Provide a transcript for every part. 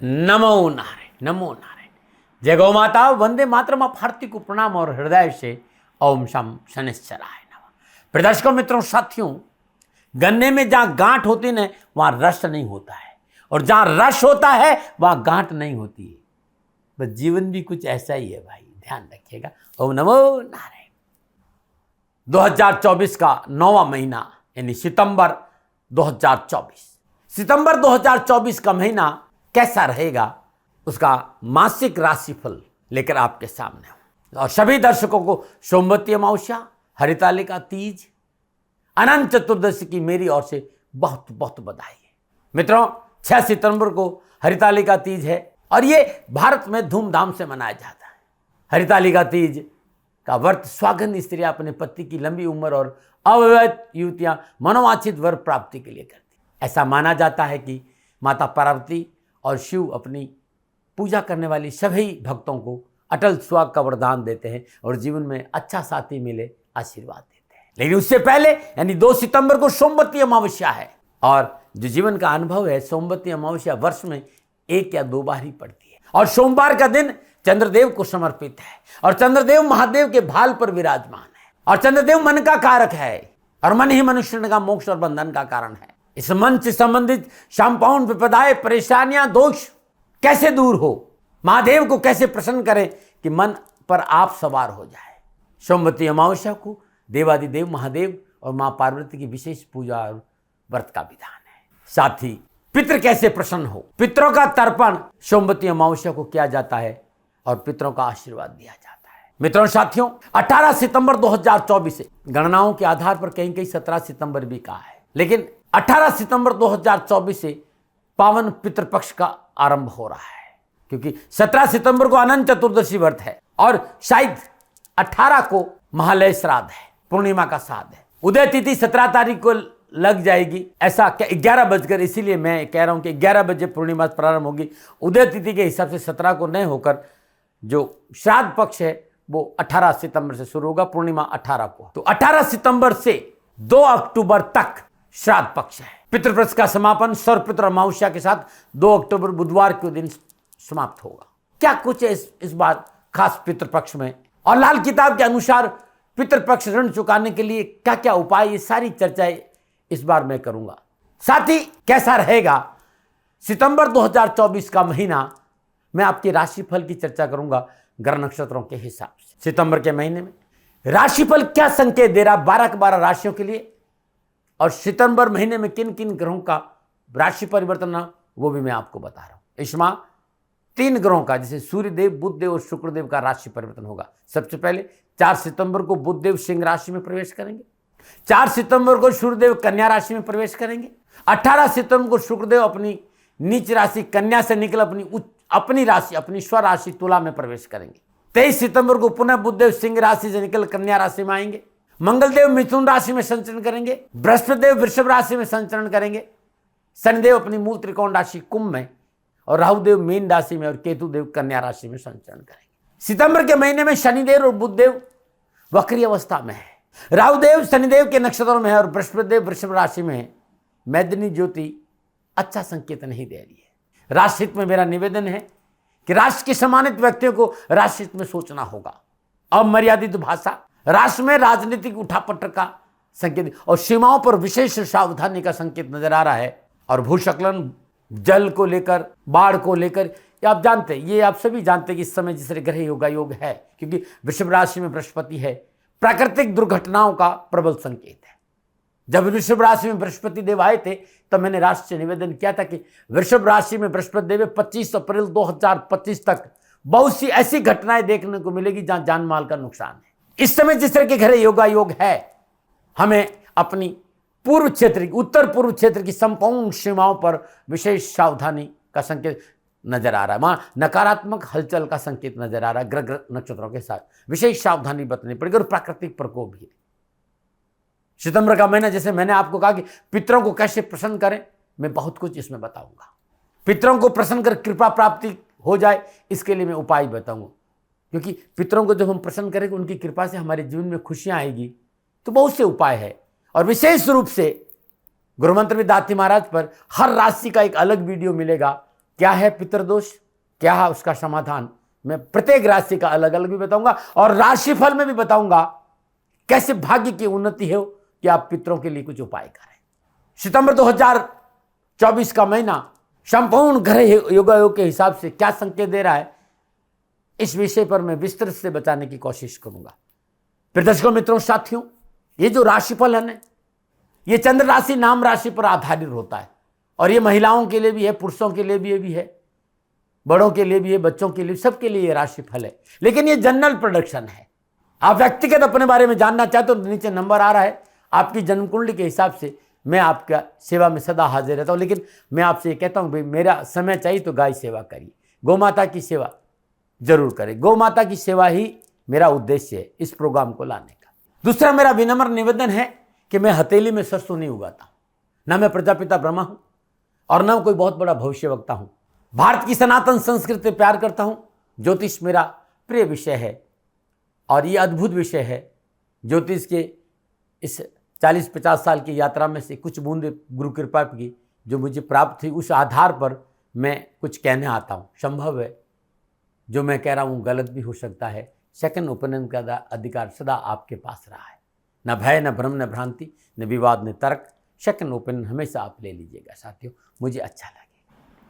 नमो नारायण, नमो नारायण। जय गौ माता, वंदे मातरम। आप हार्दिक को प्रणाम और हृदय से ओम शम शनिश्चराय नमः। प्रिय दर्शकों, मित्रों, साथियों, गन्ने में जहां गांठ होती है ना, वहां रस नहीं होता है, और जहां रस होता है वहां गांठ नहीं होती है। बस जीवन भी कुछ ऐसा ही है भाई, ध्यान रखिएगा। ओम नमो नारायण। 2024 का 9वां महीना यानी सितंबर 2024। सितंबर 2024 का महीना कैसा रहेगा, उसका मासिक राशिफल लेकर आपके सामने हूं। और सभी दर्शकों को सोमवती अमावस्या, हरितालिका तीज, अनंत चतुर्दशी की मेरी ओर से बहुत बहुत बधाई है। मित्रों, 6 सितंबर को हरितालिका तीज है और ये भारत में धूमधाम से मनाया जाता है। हरितालिका तीज का व्रत स्वागंध स्त्रियां अपने पति की लंबी उम्र और अविवाहित युवतियां मनोवांछित वर प्राप्ति के लिए करती। ऐसा माना जाता है कि माता पार्वती और शिव अपनी पूजा करने वाली सभी भक्तों को अटल सुहाग का वरदान देते हैं और जीवन में अच्छा साथी मिले आशीर्वाद देते हैं। लेकिन उससे पहले यानी 2 सितंबर को सोमवती अमावस्या है, और जो जीवन का अनुभव है, सोमवती अमावस्या वर्ष में 1 या 2 बार ही पड़ती है। और सोमवार का दिन चंद्रदेव को समर्पित है, और चंद्रदेव महादेव के भाल पर विराजमान है, और चंद्रदेव मन का कारक है, और मन ही मनुष्य का मोक्ष और बंधन का कारण है। इस मन से संबंधित शांपाउन विपदाएं, परेशानियां, दोष कैसे दूर हो, महादेव को कैसे प्रसन्न करें कि मन पर आप सवार हो जाए। सोमवती अमावस्या को देवादिदेव महादेव और मां पार्वती की विशेष पूजा और व्रत का विधान है। साथ ही पितृ कैसे प्रसन्न हो, पितरों का तर्पण सोमवती अमावस्या को किया जाता है और पितरों का आशीर्वाद दिया जाता है। मित्रों, साथियों, 18 सितंबर 2024 से गणनाओं के आधार पर कहीं कहीं 17 सितंबर भी कहा है, लेकिन 18 सितंबर 2024 से पावन पितृपक्ष का आरंभ हो रहा है, क्योंकि 17 सितंबर को अनंत चतुर्दशी व्रत है और शायद 18 को महालय श्राद्ध है, पूर्णिमा का श्राद्ध है। उदय तिथि 17 तारीख को लग जाएगी, ऐसा 11 बजकर, इसीलिए मैं कह रहा हूं कि 11 बजे पूर्णिमा प्रारंभ होगी। उदय तिथि के हिसाब से 17 को नहीं होकर जो श्राद्ध पक्ष है वो 18 सितंबर से शुरू होगा, पूर्णिमा 18 को। तो 18 सितंबर से 2 अक्टूबर तक श्राद्ध पक्ष है। पितृपक्ष का समापन सर्वपितृ अमावस्या के साथ 2 अक्टूबर बुधवार के दिन समाप्त होगा। क्या कुछ है इस बार खास पितृपक्ष में, और लाल किताब के अनुसार पितृपक्ष ऋण चुकाने के लिए क्या क्या उपाय, ये सारी चर्चाएं इस बार मैं करूंगा। साथ ही कैसा रहेगा सितंबर 2024 का महीना, मैं आपके राशिफल की चर्चा करूंगा ग्रह नक्षत्रों के हिसाब से। सितंबर के महीने में राशिफल क्या संकेत दे रहा 12 के 12 राशियों के लिए, और सितंबर महीने में किन किन ग्रहों का राशि परिवर्तन वो भी मैं आपको बता रहा हूं। इस माह 3 ग्रहों का, जैसे सूर्यदेव, बुधदेव और शुक्रदेव का राशि परिवर्तन होगा। सबसे पहले 4 सितंबर को बुधदेव सिंह राशि में प्रवेश करेंगे, 4 सितंबर को सूर्यदेव कन्या राशि में प्रवेश करेंगे, 18 सितंबर को शुक्रदेव अपनी नीच राशि कन्या से निकल अपनी राशि, अपनी स्वराशि तुला में प्रवेश करेंगे। 23 सितंबर को पुनः बुधदेव सिंह राशि से निकल कन्या राशि में आएंगे, मंगलदेव मिथुन राशि में संचरण करेंगे, बृहस्पतिदेव वृषभ राशि में संचरण करेंगे, शनिदेव अपनी मूल त्रिकोण राशि कुंभ में, और राहुदेव मीन राशि में, और केतुदेव कन्या राशि में संचरण करेंगे। सितंबर के महीने में शनिदेव और बुधदेव वक्री अवस्था में है, राहुदेव शनिदेव के नक्षत्रों में है, और बृहस्पतिदेव वृषभ राशि में है। मैदिनी ज्योति अच्छा संकेत नहीं दे रही है। राष्ट्रहित में मेरा निवेदन है कि राष्ट्र के सम्मानित व्यक्तियों को राष्ट्रहित में सोचना होगा। अमर्यादित भाषा, राष्ट्र में राजनीतिक उठापटक का संकेत, और सीमाओं पर विशेष सावधानी का संकेत नजर आ रहा है। और भूस्खलन, जल को लेकर, बाढ़ को लेकर, ये आप जानते हैं, ये आप सभी जानते हैं कि इस समय जिस ग्रह योगा योग है, क्योंकि वृषभ राशि में बृहस्पति है। प्राकृतिक दुर्घटनाओं का प्रबल संकेत है। जब वृषभ राशि में बृहस्पति देव आए थे तब मैंने राष्ट्र से निवेदन किया था कि वृषभ राशि में बृहस्पति देव 25 अप्रैल 2025 तक बहुत सी ऐसी घटनाएं देखने को मिलेगी जहां जान माल का नुकसान है। इस समय जिस तरह के ग्रह योगा योग है, हमें अपनी पूर्व क्षेत्र, उत्तर पूर्व क्षेत्र की संपूर्ण सीमाओं पर विशेष सावधानी का संकेत नजर आ रहा है। वहां नकारात्मक हलचल का संकेत नजर आ रहा है। ग्रह नक्षत्रों के साथ विशेष सावधानी बरतनी पड़ेगी, और प्राकृतिक प्रकोप भी। सितंबर का महीना, जैसे मैंने आपको कहा कि पितरों को कैसे प्रसन्न करें, मैं बहुत कुछ इसमें बताऊंगा। पितरों को प्रसन्न कर कृपा प्राप्ति हो जाए, इसके लिए मैं उपाय बताऊंगा, क्योंकि पितरों को जब हम प्रसन्न करेंगे, उनकी कृपा से हमारे जीवन में खुशियां आएगी, तो बहुत से उपाय है। और विशेष रूप से गुरुमंत्र विद्यार्थी महाराज पर हर राशि का एक अलग वीडियो मिलेगा, क्या है पितृदोष, क्या है उसका समाधान, मैं प्रत्येक राशि का अलग अलग भी बताऊंगा और राशिफल में भी बताऊंगा कैसे भाग्य की उन्नति हो कि आप पितरों के लिए कुछ उपाय करें। सितंबर 2024 का महीना संपूर्ण ग्रह योगायोग के हिसाब से क्या संकेत दे रहा है, इस विषय पर मैं विस्तृत से बताने की कोशिश करूंगा। फिर दर्शकों, मित्रों, साथियों, ये जो राशिफल है ना, ये चंद्र राशि नाम राशि पर आधारित होता है और ये महिलाओं के लिए भी है, पुरुषों के लिए भी है, बड़ों के लिए भी है, बच्चों के लिए, सबके लिए ये राशिफल है। लेकिन ये जनरल प्रोडक्शन है। आप व्यक्तिगत अपने बारे में जानना चाहते हो तो नीचे नंबर आ रहा है, आपकी जन्म कुंडली के हिसाब से मैं आपका सेवा में सदा हाजिर रहता हूं। लेकिन मैं आपसे ये कहता हूं, भाई मेरा समय चाहिए तो गाय सेवा करिए, गौ माता की सेवा जरूर करें। गौ माता की सेवा ही मेरा उद्देश्य है इस प्रोग्राम को लाने का। दूसरा मेरा विनम्र निवेदन है कि मैं हथेली में सरसों नहीं उगाता हूं, ना मैं प्रजापिता ब्रह्मा हूं और न कोई बहुत बड़ा भविष्यवक्ता हूं। भारत की सनातन संस्कृति से प्यार करता हूं। ज्योतिष मेरा प्रिय विषय है और ये अद्भुत विषय है। ज्योतिष के इस 40-50 साल की यात्रा में से कुछ बूंदे गुरु कृपा की जो मुझे प्राप्त थी, उस आधार पर मैं कुछ कहने आता हूं। संभव है जो मैं कह रहा हूं गलत भी हो सकता है। सेकंड ओपिनियन का अधिकार सदा आपके पास रहा है। न भय, न भ्रम, न भ्रांति, न विवाद, न तर्क। सेकंड ओपिनियन हमेशा आप ले लीजिएगा साथियों, मुझे अच्छा लगेगा।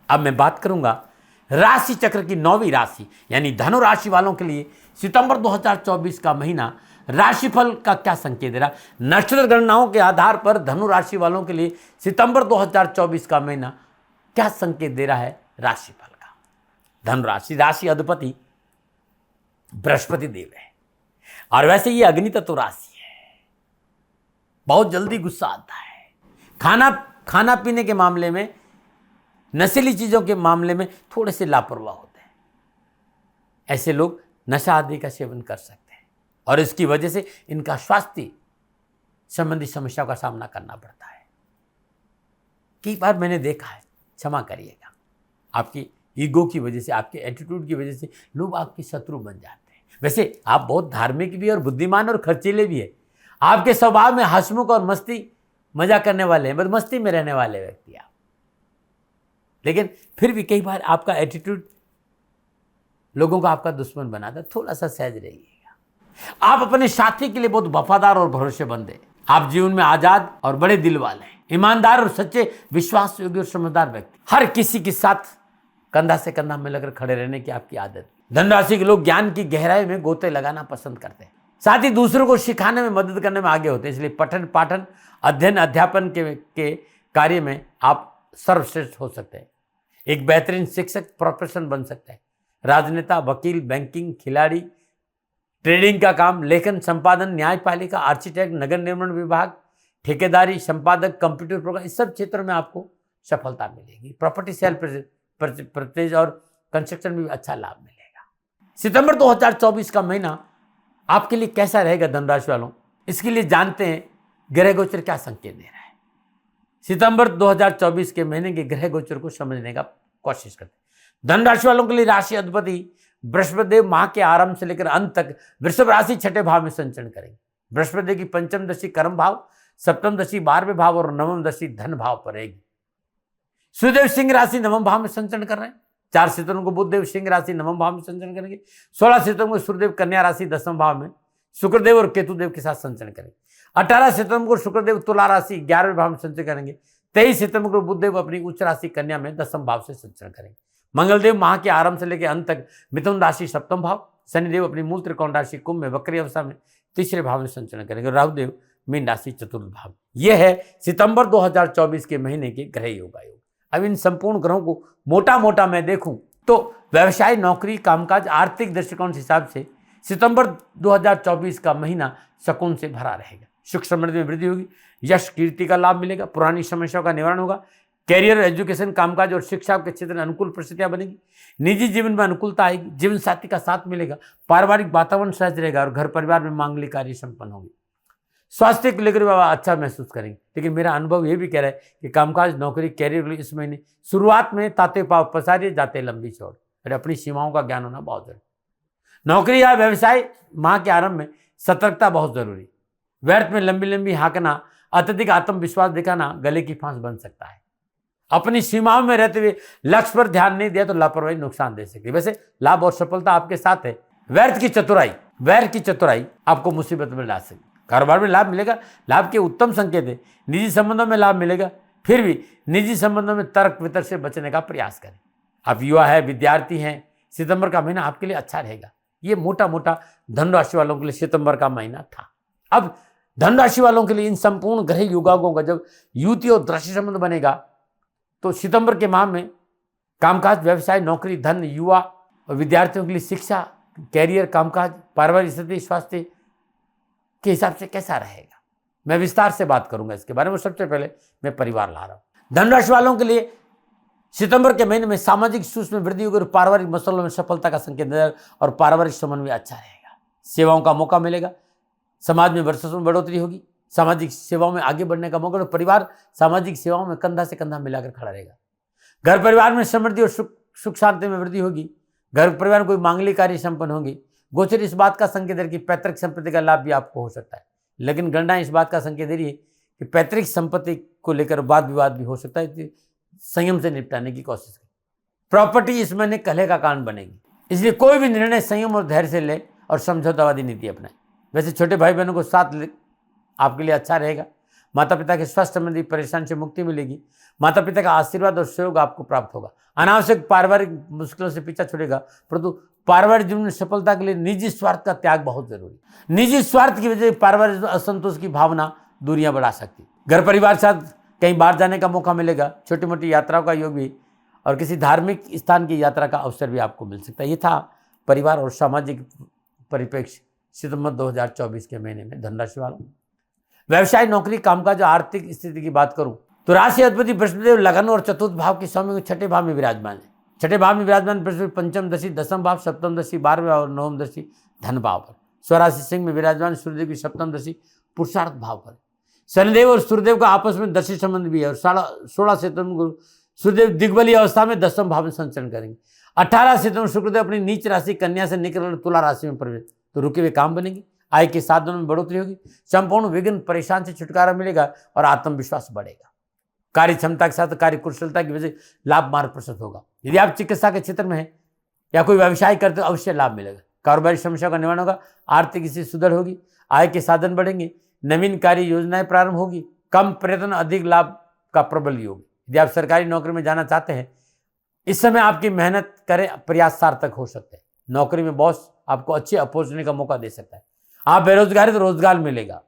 अब मैं बात करूंगा राशि चक्र की 9वीं राशि यानी धनु राशि वालों के लिए सितंबर 2024 का महीना राशिफल का क्या संकेत दे रहा है। नक्षत्र गणनाओं के आधार पर धनु राशि वालों के लिए सितंबर 2024 का महीना क्या संकेत दे रहा है राशिफल का। धनु राशि, राशि अधिपति बृहस्पति देव है और वैसे ये अग्नि तत्व राशि है। बहुत जल्दी गुस्सा आता है। खाना पीने के मामले में, नशीली चीजों के मामले में थोड़े से लापरवाह होते हैं। ऐसे लोग नशा आदि का सेवन कर सकते हैं और इसकी वजह से इनका स्वास्थ्य संबंधी समस्याओं का सामना करना पड़ता है। कई बार मैंने देखा है, क्षमा करिएगा, आपकी ईगो की वजह से, आपके एटीट्यूड की वजह से लोग आपके शत्रु बन जाते हैं। वैसे आप बहुत धार्मिक भी और बुद्धिमान और खर्चीले भी है। आपके स्वभाव में हंसमुख और मस्ती मजा करने वाले हैं, बस मस्ती में रहने वाले व्यक्ति आप। लेकिन फिर भी कई बार आपका एटीट्यूड लोगों को आपका दुश्मन बनाता है। थोड़ा सा सहज रहिएगा। आप अपने साथी के लिए बहुत वफादार और भरोसेमंद हैं। आप जीवन में आजाद और बड़े दिल वाले हैं, ईमानदार और सच्चे, विश्वास योग्य और समझदार व्यक्ति। हर किसी के साथ कंधा से कंधा मिलाकर खड़े रहने की आपकी आदत। धनराशि के लोग ज्ञान की गहराई में गोते लगाना पसंद करते हैं, साथ ही दूसरों को सिखाने में, मदद करने में आगे होते हैं। इसलिए पठन पाठन, अध्ययन, अध्यापन के कार्य में आप सर्वश्रेष्ठ हो सकते हैं। एक बेहतरीन शिक्षक, प्रोफेशन बन सकते हैं। राजनेता, वकील, बैंकिंग, खिलाड़ी, ट्रेडिंग का काम, लेखन, संपादन, न्यायपालिका, आर्किटेक्ट, नगर निर्माण विभाग, ठेकेदारी, संपादक, कंप्यूटर प्रोग्राम, इस सब क्षेत्रों में आपको सफलता मिलेगी। प्रॉपर्टी सेल परचेज और कंस्ट्रक्शन में भी अच्छा लाभ मिलेगा। सितंबर 2024 का महीना आपके लिए कैसा रहेगा धनराशि वालों, इसके लिए जानते हैं ग्रह गोचर क्या संकेत दे रहा है। सितंबर 2024 के महीने के ग्रह गोचर को समझने का कोशिश करते हैं। धनराशि वालों के लिए राशि अधिपति बृहस्पति देव माह के आरंभ से लेकर अंत तक वृषभ राशि 6ठे भाव में संचरण करेंगे। बृहस्पति देव की पंचम दशा कर्म भाव, सप्तम दशा 12वें भाव और नवम दशा धन भाव पर रहेगी। सूर्यदेव सिंह राशि नवम भाव में संचरण कर रहे हैं। 4 सितंबर को बुधदेव सिंह राशि नवम भाव में संचरण करेंगे। 16 सितंबर को सूर्यदेव कन्या राशि 10वें भाव में शुक्रदेव और केतुदेव के साथ संचरण करेंगे। 18 सितंबर को शुक्रदेव तुला राशि 11वें भाव में संचरण करेंगे। 23 सितंबर को बुधदेव अपनी उच्च राशि कन्या में 10वें भाव से संचरण करेंगे। मंगलदेव माह के आरंभ से लेकर अंत तक मिथुन राशि 7वें भाव, शनिदेव अपनी मूल त्रिकोण राशि कुंभ में वक्री अवस्था में 3रे भाव में संचरण करेंगे। राहुदेव मीन राशि 4th भाव। यह है सितंबर 2024 के महीने के ग्रह योगायोग। अब इन संपूर्ण ग्रहों को मोटा मोटा मैं देखूं तो व्यवसाय, नौकरी, कामकाज, आर्थिक दृष्टिकोण से हिसाब से सितंबर 2024 का महीना सुकून से भरा रहेगा। सुख समृद्धि में वृद्धि होगी, यश कीर्ति का लाभ मिलेगा, पुरानी समस्याओं का निवारण होगा, कैरियर, एजुकेशन, कामकाज और शिक्षा के क्षेत्र में अनुकूल परिस्थितियां बनेगी, निजी जीवन में अनुकूलता आएगी, जीवन साथी का साथ मिलेगा, पारिवारिक वातावरण सहज रहेगा और घर परिवार में मांगलिक कार्य संपन्न होगी। स्वास्थ्य को लेकर बाबा अच्छा महसूस करेंगे। लेकिन मेरा अनुभव ये भी कह रहा है कि कामकाज, नौकरी, कैरियर इस महीने शुरुआत में ताते पाव पसारिए, जाते लंबी चौड़, और अपनी सीमाओं का ज्ञान होना बहुत जरूरी। नौकरी या व्यवसाय माह के आरंभ में सतर्कता बहुत जरूरी। व्यर्थ में लंबी लंबी हाँकना, अत्यधिक आत्मविश्वास दिखाना गले की फांस बन सकता है। अपनी सीमाओं में रहते हुए लक्ष्य पर ध्यान नहीं दिया तो लापरवाही नुकसान दे सकती है। वैसे लाभ और सफलता आपके साथ है। वैर की चतुराई आपको मुसीबत में डाल सकती है। कारोबार में लाभ मिलेगा, लाभ के उत्तम संकेत है। निजी संबंधों में लाभ मिलेगा, फिर भी निजी संबंधों में तर्क वितर्क से बचने का प्रयास करें। आप युवा है, विद्यार्थी हैं, सितंबर का महीना आपके लिए अच्छा रहेगा। ये मोटा मोटा धन राशि वालों के लिए सितंबर का महीना था। अब धन राशि वालों के लिए इन संपूर्ण ग्रह युगाओं का जब युति और दृष्टि संबंध बनेगा तो सितंबर के माह में कामकाज, व्यवसाय, नौकरी, धन, युवा और विद्यार्थियों के लिए शिक्षा, कैरियर, कामकाज, पारिवारिक स्थिति, स्वास्थ्य के हिसाब से कैसा रहेगा, मैं विस्तार से बात करूंगा इसके बारे में। सबसे पहले मैं परिवार ला रहा हूं। धनराशि वालों के लिए सितंबर के महीने में सामाजिक सूच में वृद्धि होगी और पारिवारिक मसलों में सफलता का संकेत नजर और पारिवारिक समन्वय अच्छा रहेगा। सेवाओं का मौका मिलेगा, समाज में वर्चस्व में बढ़ोतरी होगी, सामाजिक सेवाओं में आगे बढ़ने का मौका और परिवार सामाजिक सेवाओं में कंधा से कंधा मिलाकर खड़ा रहेगा। घर परिवार में समृद्धि और सुख शांति में वृद्धि होगी। घर परिवार में कोई मांगलिक कार्य संपन्न होंगे। गोचर इस बात का संकेत है कि पैतृक संपत्ति का लाभ भी आपको हो सकता है, लेकिन गणना इस बात का संकेत दे रही है कि पैतृक संपत्ति को लेकर वाद विवाद भी हो सकता है। संयम से निपटाने की कोशिश करें। प्रॉपर्टी इस महीने कलह का कारण बनेगी, इसलिए कोई भी निर्णय संयम और धैर्य से ले और समझौतावादी नीति अपनाएं। वैसे छोटे भाई बहनों को साथ आपके लिए अच्छा रहेगा। माता पिता के स्वास्थ्य संबंधी परेशानी से मुक्ति मिलेगी। माता पिता का आशीर्वाद और सहयोग आपको प्राप्त होगा। अनावश्यक पारिवारिक मुश्किलों से पीछा छुड़ेगा, परंतु पारिवारिक जीवन में सफलता के लिए निजी स्वार्थ का त्याग बहुत जरूरी है। निजी स्वार्थ की वजह से पारिवारिक असंतोष की भावना दूरियां बढ़ा सकती है। घर परिवार के साथ कहीं बाहर जाने का मौका मिलेगा। छोटी मोटी यात्राओं का योग भी और किसी धार्मिक स्थान की यात्रा का अवसर भी आपको मिल सकता है। ये था परिवार और सामाजिक परिप्रेक्ष्य सितंबर 2024 के महीने में धनराशि वालों। व्यवसाय, नौकरी, कामकाज, आर्थिक स्थिति की बात करूं तो राशि अधिपति बृहस्पति लगन और चतुर्थ भाव के स्वामी छठे भाव में विराजमान है। छठे भाव में विराजमान बृहस्पति पंचम दशी, दसम भाव, सप्तम दशी, 12वें और नवम दशी धन भाव पर। स्वराशि सिंह में विराजमान सूर्यदेव की सप्तम दशी पुरुषार्थ भाव पर। शनिदेव और सूर्यदेव का आपस में दशी संबंध भी है और 16 सितंबर को सूर्यदेव दिग्बली अवस्था में 10वें भाव में संचरण करेंगे। 18 सितंबर शुक्रदेव अपनी नीच राशि कन्या से निकलकर तुला राशि में प्रवेश, तो रुके हुए काम बनेंगे। आय के साधनों में बढ़ोतरी होगी। संपूर्ण विघ्न परेशान से छुटकारा मिलेगा और आत्मविश्वास बढ़ेगा। कार्य क्षमता के साथ कार्य कुशलता की वजह से लाभ मार्ग प्रशस्त होगा। यदि आप चिकित्सा के क्षेत्र में हैं या कोई व्यवसाय करते हो अवश्य लाभ मिलेगा। कारोबारी समस्या का निवारण होगा। आर्थिक स्थिति सुदृढ़ होगी। आय के साधन बढ़ेंगे। नवीन कार्य योजनाएं प्रारंभ होगी। कम प्रयत्न अधिक लाभ का प्रबल योग। यदि आप सरकारी नौकरी में जाना चाहते हैं इस समय आपकी मेहनत करें, प्रयास सार्थक हो सकते हैं। नौकरी में बॉस आपको अच्छी अपॉर्चुनिटी का मौका दे सकता है। आप बेरोजगार हैं तो रोजगार मिलेगा।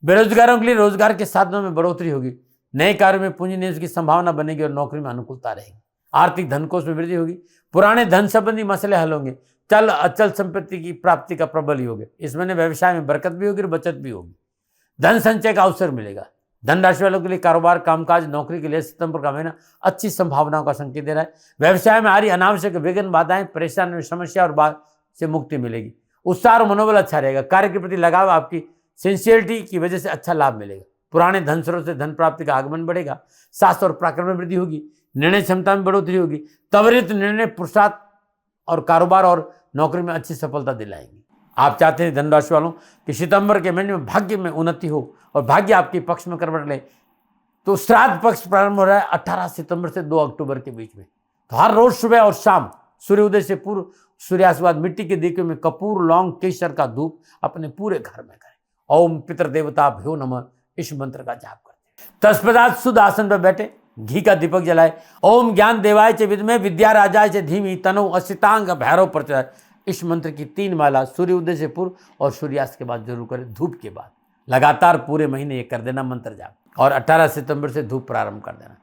बेरोजगारों के लिए रोजगार के साधनों में बढ़ोतरी होगी। नए कार्य में पूंजी निवेश की संभावना बनेगी और नौकरी में अनुकूलता रहेगी। आर्थिक धन कोष में वृद्धि होगी। पुराने धन संबंधी मसले हल होंगे। चल अचल संपत्ति की प्राप्ति का प्रबल योग है। इस महीने व्यवसाय में बरकत भी होगी और बचत भी होगी। धन संचय का अवसर मिलेगा। धन राशि वालों के लिए कारोबार, कामकाज, नौकरी के लिए सितंबर का महीना अच्छी संभावनाओं का संकेत दे रहा है। व्यवसाय में आ रही अनावश्यक विघ्न, बाधाएं, परेशानी, समस्या और बात से मुक्ति मिलेगी। उत्साह और मनोबल अच्छा रहेगा। कार्य के प्रति लगाव, आपकी सिंसियरिटी की वजह से अच्छा लाभ मिलेगा। पुराने धन स्रोत से धन प्राप्ति का आगमन बढ़ेगा। साहस और पराक्रम में वृद्धि होगी। निर्णय क्षमता में बढ़ोतरी होगी। त्वरित निर्णय पुरुषार्थ और कारोबार और नौकरी में अच्छी सफलता दिलाएंगे। आप चाहते हैं धनराशि वालों कि सितंबर के महीने में भाग्य में उन्नति हो और भाग्य आपके पक्ष में करवट ले, तो श्राद्ध पक्ष प्रारंभ हो रहा है 18 सितंबर से 2 अक्टूबर के बीच में। तो हर रोज सुबह और शाम सूर्योदय से पूर्व सूर्यास्त के बाद मिट्टी के दीपे में कपूर, लौंग, केसर का धूप अपने पूरे घर में करें। ओम पितृदेवता भ्यो नमः इस मंत्र का जाप करते। तत्पश्चात शुद्ध आसन पर बैठे घी का दीपक जलाए। ओम ज्ञान देवाय च विद्महे विद्या राजाय च धीमहि तनो असितांग भैरव प्रचोदयात्। इस मंत्र की 3 माला सूर्योदय से पूर्व और सूर्यास्त के बाद जरूर करें। धूप के बाद लगातार पूरे महीने ये कर देना मंत्र जाप, और 18 सितंबर से धूप प्रारंभ कर देना।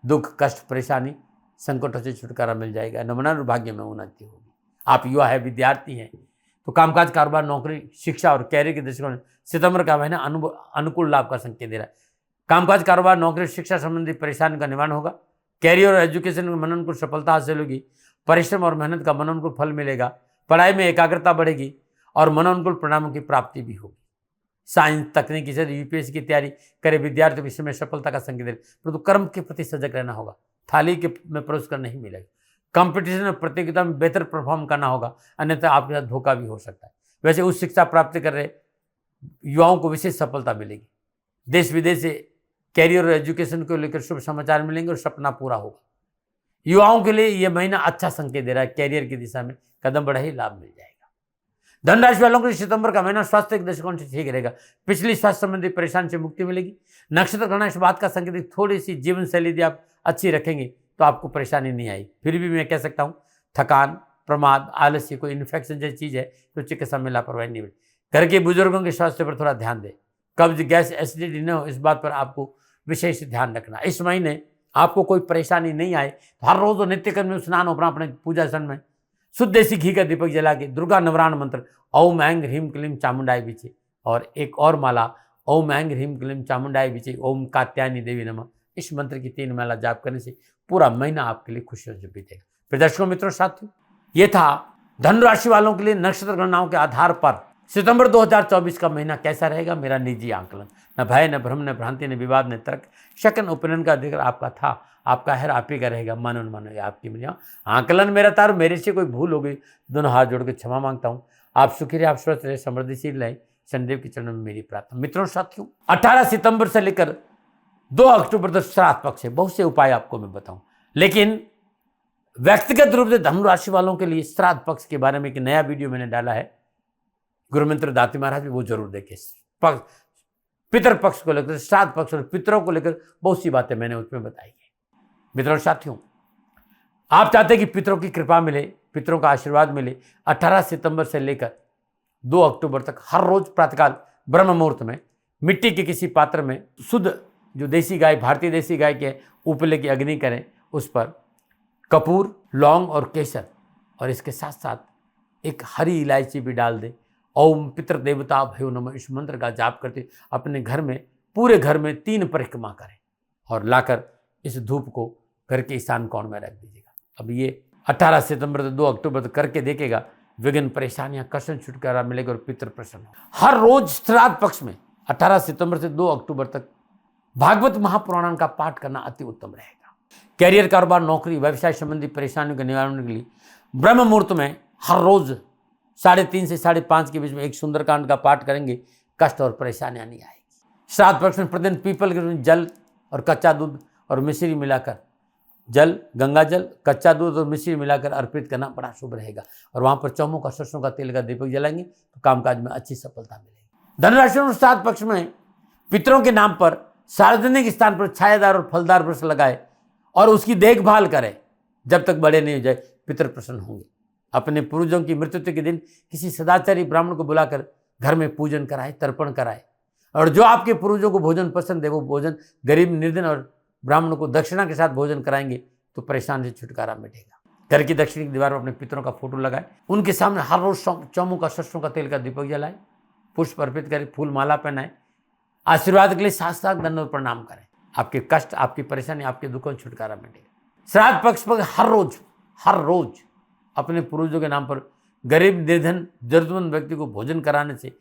दुख, कष्ट, परेशानी, संकटों से छुटकारा मिल जाएगा। नमना और भाग्य में उन्नति होगी। आप युवा है, विद्यार्थी हैं तो कामकाज, कारोबार, नौकरी, शिक्षा और कैरियर के दृष्टिकोण सितंबर का महीना अनुकूल लाभ का संकेत दे रहा है। कामकाज, कारोबार, नौकरी, शिक्षा संबंधी परेशानी का निवारण होगा। कैरियर और एजुकेशन में मनोनुकूल सफलता हासिल होगी। परिश्रम और मेहनत का मनोनुकूल फल मिलेगा। पढ़ाई में एकाग्रता बढ़ेगी और मनोनुकूल परिणामों की प्राप्ति भी होगी। साइंस, तकनीकी से यूपीएससी की तैयारी करे विद्यार्थियों के समय सफलता का संकेत है, परंतु कर्म के प्रति सजग रहना होगा। थाली के में पुरस्कार नहीं मिलेगा। कंपटीशन और प्रतियोगिता में बेहतर परफॉर्म करना होगा, अन्यथा आपके साथ धोखा भी हो सकता है। वैसे उच्च शिक्षा प्राप्त कर रहे युवाओं को विशेष सफलता मिलेगी। देश विदेश से कैरियर और एजुकेशन को लेकर शुभ समाचार मिलेंगे और सपना पूरा होगा। युवाओं के लिए यह महीना अच्छा संकेत दे रहा है, कैरियर की दिशा में कदम बढ़ा ही लाभ मिल जाएगा। धनराशि वालों के लिए सितंबर का महीना स्वास्थ्य के दृष्टिकोण से ठीक रहेगा। पिछली स्वास्थ्य संबंधी परेशानी से मुक्ति मिलेगी। नक्षत्र गणना इस बात का संकेत, थोड़ी सी जीवन शैली यदि आप अच्छी रखेंगे तो आपको परेशानी नहीं आई। फिर भी मैं कह सकता हूँ थकान, प्रमाद, आलस्य, कोई इन्फेक्शन जैसी चीज है तो चिकित्सा में लापरवाही नहीं मिले। घर के बुजुर्गों के स्वास्थ्य पर थोड़ा ध्यान दें। कब्ज, गैस, एसिडिटी न हो, इस बात पर आपको विशेष ध्यान रखना। इस महीने आपको कोई परेशानी नहीं आए तो हर रोज नित्य कर्म में स्नान होना, अपने पूजा स्थल में शुद्ध देसी घी का दीपक जला के दुर्गा नवराण मंत्र ओम ऐं ह्रीं क्लीं चामुंडाय विचे और एक और माला ओम ऐं ह्रीं क्लीं चामुंडाय विचे ओम कात्यायनी देवी नमः, इस मंत्र की 3 माला जाप करने से पूरा महीना आपके लिए खुशियों से बीतेगा। फिर दर्शकों, मित्रों, साथियों, ये था धनु राशि वालों के लिए नक्षत्र गणनाओं के आधार पर सितंबर 2024 का महीना कैसा रहेगा, मेरा निजी आंकलन। न भय, न भ्रम, न भ्रांति, न विवाद, न तर्क, शक, ओपिनियन का अधिकार आपका था, आपका है, आप ही का रहेगा। मानो न मानो, ये आपकी मर्जी। आंकलन मेरा था और मेरे से कोई भूल हो गई, दोनों हाथ जोड़ के क्षमा मांगता हूँ। आप सुखी रहे, आप स्वस्थ रहे, समृद्धिशील रहे, शनिदेव के चरणों में मेरी प्रार्थना। मित्रों, साथियों, 18 सितंबर से लेकर 2 अक्टूबर तक श्राद्ध पक्ष है। बहुत से उपाय आपको मैं बताऊं, लेकिन व्यक्तिगत रूप से धनु राशि वालों के लिए श्राद्ध पक्ष के बारे में एक नया वीडियो मैंने डाला है, गुरुमित्र दाती महाराज, वो जरूर देखें। पितर पक्ष को लेकर, श्राद्ध पक्ष और पितरों को लेकर बहुत सी बातें मैंने उसमें बताई है। मित्रों, साथियों, आप चाहते हैं कि पितरों की कृपा मिले, पितरों का आशीर्वाद मिले। 18 सितंबर से लेकर 2 अक्टूबर तक हर रोज प्रातःकाल ब्रह्म मुहूर्त में मिट्टी के किसी पात्र में शुद्ध जो देसी गाय, भारतीय देसी गाय के उपले की अग्नि करें, उस पर कपूर, लौंग और केसर, और इसके साथ साथ एक हरी इलायची भी डाल दें। ओम पितृ देवता भयो नमः, इस मंत्र का जाप करते अपने घर में, पूरे घर में 3 परिक्रमा करें और लाकर इस धूप को घर के ईशान कोण में रख दीजिएगा। अब ये 18 सितंबर से 2 अक्टूबर तक करके देखेगा, विघ्न, परेशानियां, कष्ट, छुटकारा मिलेगा और पितृ प्रसन्न हो। हर रोज श्राद्ध पक्ष में 18 सितंबर से 2 अक्टूबर तक भागवत महापुराण का पाठ करना अति उत्तम रहेगा। कैरियर, कारोबार, नौकरी, व्यवसाय संबंधी परेशानियों के निवारण के लिए ब्रह्म मुहूर्त में हर रोज 3:30 से 5:30 के बीच में एक सुंदरकांड का पाठ करेंगे, कष्ट और परेशानियां नहीं आएगी। श्राद्ध पक्ष में प्रतिदिन पीपल के जल और कच्चा दूध और मिश्री मिलाकर, जल, गंगा जल, कच्चा दूध और मिश्री मिलाकर अर्पित करना बड़ा शुभ रहेगा। और वहां पर चौमुख का, सरसों का तेल का दीपक जलाएंगे तो कामकाज में अच्छी सफलता मिलेगी। धनुराशि और श्राद्ध पक्ष में पितरों के नाम पर सार्वजनिक स्थान पर छायादार और फलदार वृक्ष लगाए और उसकी देखभाल करें जब तक बड़े नहीं हो जाए, पितर प्रसन्न होंगे। अपने पूर्वजों की मृत्यु के दिन किसी सदाचारी ब्राह्मण को बुलाकर घर में पूजन कराए, तर्पण कराए, और जो आपके पूर्वजों को भोजन पसंद है वो भोजन गरीब, निर्धन और ब्राह्मणों को दक्षिणा के साथ भोजन कराएंगे तो परेशान से छुटकारा मिलेगा। घर की दक्षिण की दीवार पर अपने पितरों का फोटो लगाए, उनके सामने हर रोज चौमुख का, सरसों का तेल का दीपक जलाए, पुष्प अर्पित करें, फूल माला पहनाए, आशीर्वाद के लिए साथ दंडवत प्रणाम करें। आपके कष्ट, आपकी परेशानी, आपके दुखों से छुटकारा मिलेगा। श्राद्ध पक्ष पर हर रोज अपने पूर्वजों के नाम पर गरीब, निर्धन, जरूरतमंद व्यक्ति को भोजन कराने से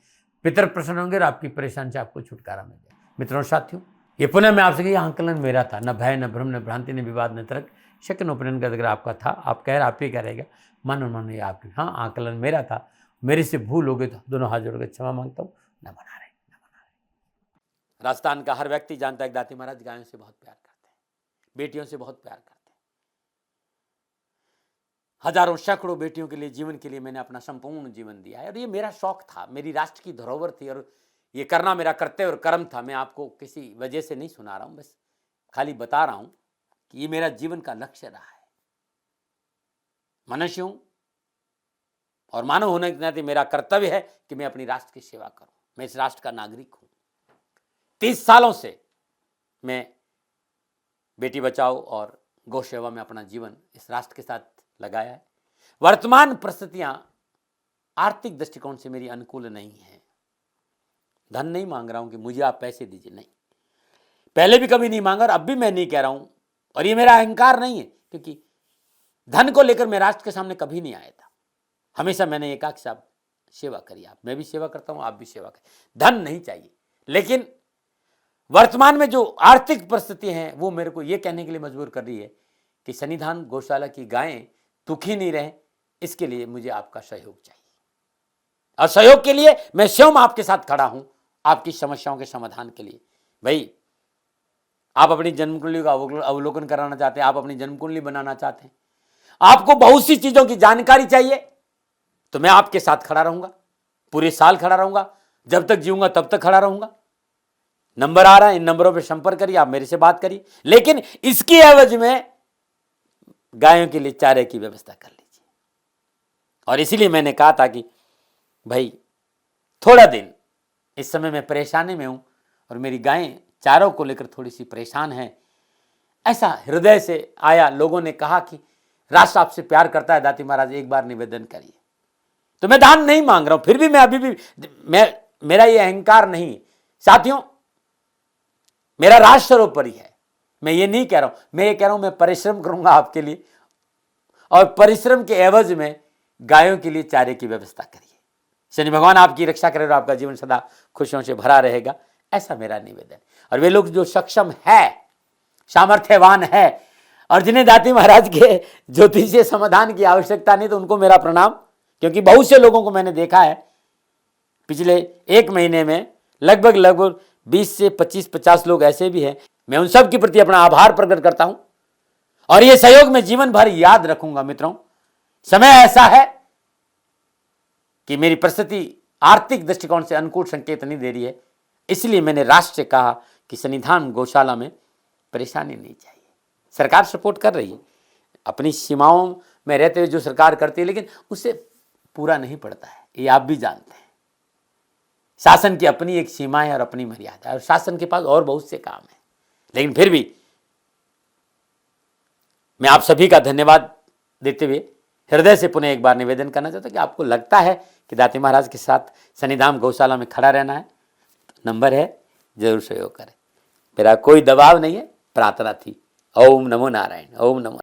पितर प्रसन्न होंगे और आपकी परेशानी से आपको छुटकारा मिल जाएगा। मित्रों, साथियों, ये पुनः मैं आपसे यह आंकलन मेरा था। न भय, न भ्रम, न भ्रांति, न विवाद, न तर्क, शक, ओपिनियन का अगर आपका था, आप कह रहे आप ही का रहेगा। मन ये आपकी, हाँ, आंकलन मेरा था, मेरे से भूल हो गई तो दोनों हाथ जोड़कर क्षमा मांगता हूँ। न बना रहे। राजस्थान का हर व्यक्ति जानता है कि दाती महाराज गायों से बहुत प्यार करते हैं, बेटियों से बहुत प्यार करते हैं। हजारों, सैकड़ों बेटियों के लिए, जीवन के लिए मैंने अपना संपूर्ण जीवन दिया है और ये मेरा शौक था, मेरी राष्ट्र की धरोहर थी और ये करना मेरा कर्तव्य और कर्म था। मैं आपको किसी वजह से नहीं सुना रहा हूं, बस खाली बता रहा हूं कि ये मेरा जीवन का लक्ष्य रहा है। मनुष्य हूं और मानव होने के नाते मेरा कर्तव्य है कि मैं अपनी राष्ट्र की सेवा करूं। मैं इस राष्ट्र का नागरिक हूं। 30 सालों से मैं बेटी बचाओ और गौ सेवा में अपना जीवन इस राष्ट्र के साथ लगाया है। वर्तमान परिस्थितियां आर्थिक दृष्टिकोण से मेरी अनुकूल नहीं है। धन नहीं मांग रहा हूं कि मुझे आप पैसे दीजिए, नहीं, पहले भी कभी नहीं मांगा और अब भी मैं नहीं कह रहा हूं, और ये मेरा अहंकार नहीं है, क्योंकि धन को लेकर मैं राष्ट्र के सामने कभी नहीं आया था। हमेशा मैंने ये कहा कि साहब सेवा करिए, आप, मैं भी सेवा करता हूं, आप भी सेवा करें, धन नहीं चाहिए। लेकिन वर्तमान में जो आर्थिक परिस्थिति हैं वो मेरे को ये कहने के लिए मजबूर कर रही है कि सन्निधान गौशाला की गायें दुखी नहीं रहे, इसके लिए मुझे आपका सहयोग चाहिए। और सहयोग के लिए मैं स्वयं आपके साथ खड़ा हूं, आपकी समस्याओं के समाधान के लिए। भाई, आप अपनी जन्म कुंडली का अवलोकन कराना चाहते हैं, आप अपनी जन्म कुंडली बनाना चाहते हैं, आपको बहुत सी चीजों की जानकारी चाहिए, तो मैं आपके साथ खड़ा रहूंगा, पूरे साल खड़ा रहूंगा, जब तक जीऊंगा तब तक खड़ा रहूंगा। नंबर आ रहा है, इन नंबरों पर संपर्क करिए, आप मेरे से बात करिए, लेकिन इसकी एवज में गायों के लिए चारे की व्यवस्था कर लीजिए। और इसीलिए मैंने कहा था कि भाई थोड़ा दिन इस समय मैं परेशानी में हूं और मेरी गायें चारों को लेकर थोड़ी सी परेशान हैं, ऐसा हृदय से आया। लोगों ने कहा कि राष्ट्र आपसे प्यार करता है दाती महाराज, एक बार निवेदन करिए। तो मैं दान नहीं मांग रहा हूं, फिर भी मैं अभी भी मेरा ये अहंकार नहीं साथियों, मेरा राष्ट्र सर्वोपरि है। मैं ये नहीं कह रहा हूं, मैं ये कह रहा हूं मैं परिश्रम करूंगा आपके लिए, और परिश्रम के एवज में गायों के लिए चारे की व्यवस्था करिए। शनि भगवान आपकी रक्षा करे और आपका जीवन सदा खुशियों से भरा रहेगा, ऐसा मेरा निवेदन। और वे लोग जो सक्षम है, सामर्थ्यवान है, और जिन्हें दाती महाराज के ज्योतिषीय समाधान की आवश्यकता नहीं, तो उनको मेरा प्रणाम। क्योंकि बहुत से लोगों को मैंने देखा है पिछले एक महीने में, लगभग 20 से 25-50 लोग ऐसे भी हैं। मैं उन सब के प्रति अपना आभार प्रकट करता हूं, और ये सहयोग मैं जीवन भर याद रखूंगा। मित्रों, समय ऐसा है कि मेरी परिस्थिति आर्थिक दृष्टिकोण से अनुकूल संकेत नहीं दे रही है, इसलिए मैंने राष्ट्र से कहा कि सन्निधान गौशाला में परेशानी नहीं चाहिए। सरकार सपोर्ट कर रही है, अपनी सीमाओं में रहते हुए जो सरकार करती है, लेकिन उससे पूरा नहीं पड़ता है, ये आप भी जानते हैं। शासन की अपनी एक सीमा है और अपनी मर्यादा है, और शासन के पास और बहुत से काम है। लेकिन फिर भी मैं आप सभी का धन्यवाद देते हुए हृदय से पुनः एक बार निवेदन करना चाहता हूं कि आपको लगता है कि दाती महाराज के साथ सन्निधान गौशाला में खड़ा रहना है, तो नंबर है, जरूर सहयोग करें। मेरा कोई दबाव नहीं है, प्रार्थना थी। ओम नमो नारायण, ओम नमो।